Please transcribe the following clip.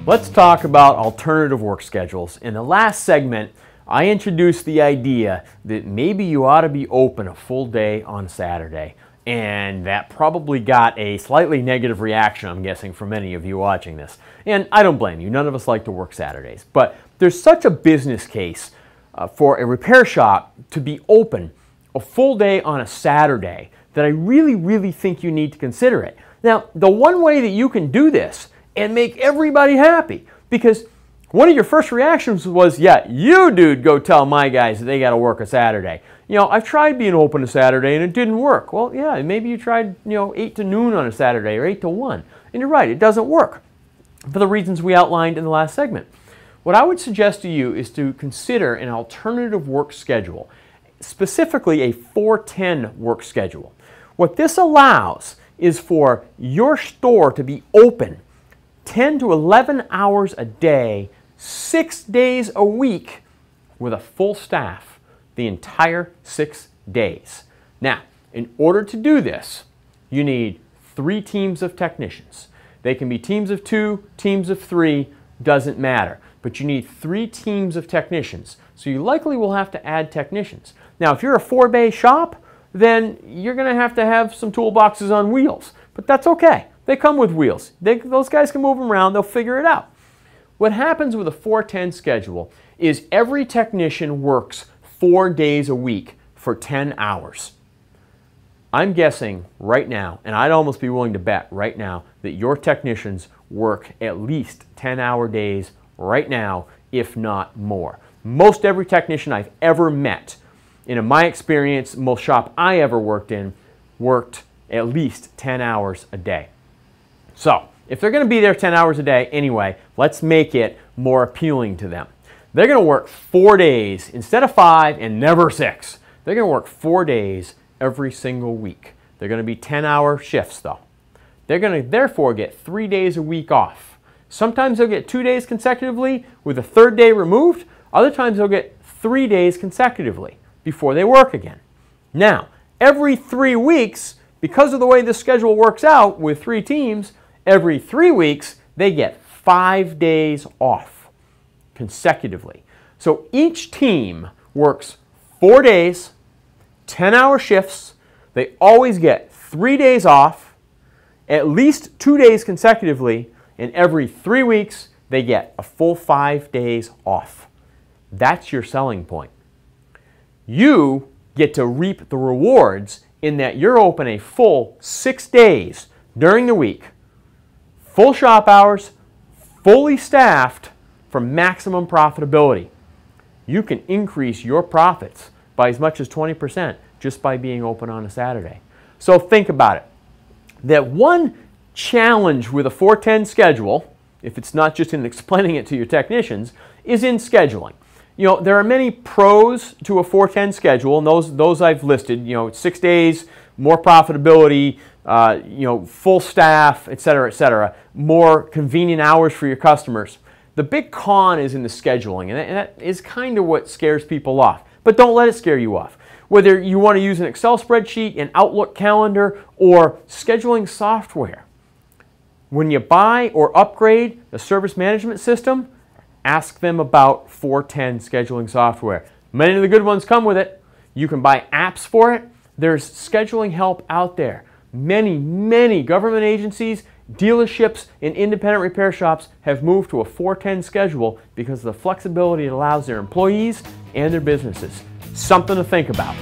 Let's talk about alternative work schedules. In the last segment, I introduced the idea that maybe you ought to be open a full day on Saturday. And that probably got a slightly negative reaction, I'm guessing, from many of you watching this. And I don't blame you. None of us like to work Saturdays. But there's such a business case for a repair shop to be open a full day on a Saturday that I really think you need to consider it. Now, the one way that you can do this and make everybody happy, because one of your first reactions was, yeah, you dude, go tell my guys that they got to work a Saturday. You know, I've tried being open a Saturday and it didn't work. Well, yeah, maybe you tried, 8 to noon on a Saturday or 8 to 1. And you're right, it doesn't work for the reasons we outlined in the last segment. What I would suggest to you is to consider an alternative work schedule, specifically a 4-10 work schedule. What this allows is for your store to be open 10 to 11 hours a day, 6 days a week with a full staff the entire 6 days. Now, in order to do this, you need 3 teams of technicians. They can be teams of 2, teams of 3, doesn't matter. But you need 3 teams of technicians. So you likely will have to add technicians. Now, if you're a 4-bay shop, then you're going to have some toolboxes on wheels. But that's okay. They come with wheels. Those guys can move them around. They'll figure it out. What happens with a 4-10 schedule is every technician works 4 days a week for 10 hours. I'm guessing right now, and I'd almost be willing to bet right now, that your technicians work at least 10-hour days right now, if not more. Most every technician I've ever met, in my experience, most shop I ever worked in, worked at least 10 hours a day. So, if they're going to be there 10 hours a day anyway, let's make it more appealing to them. They're going to work 4 days instead of 5 and never 6. They're going to work 4 days every single week. They're going to be 10-hour shifts though. They're going to therefore get 3 days a week off. Sometimes they'll get 2 days consecutively with a 3rd day removed. Other times they'll get 3 days consecutively before they work again. Now, every 3 weeks, because of the way this schedule works out with 3 teams, every 3 weeks they get 5 days off consecutively. So each team works 4 days, 10-hour shifts. They always get 3 days off, at least 2 days consecutively, and every 3 weeks they get a full 5 days off. That's your selling point. You get to reap the rewards in that you're open a full 6 days during the week, full shop hours, fully staffed, for maximum profitability. You can increase your profits by as much as 20% just by being open on a Saturday. So think about it. That one challenge with a 4-10 schedule, if it's not just in explaining it to your technicians, is in scheduling. There are many pros to a 4-10 schedule, and those I've listed. 6 days, more profitability, full staff, etc., more convenient hours for your customers. The big con is in the scheduling, and that is kind of what scares people off. But don't let it scare you off. Whether you want to use an Excel spreadsheet, an Outlook calendar, or scheduling software. When you buy or upgrade a service management system, ask them about 4-10 scheduling software. Many of the good ones come with it. You can buy apps for it. There's scheduling help out there. Many government agencies, dealerships, and independent repair shops have moved to a 4-10 schedule because of the flexibility it allows their employees and their businesses. Something to think about.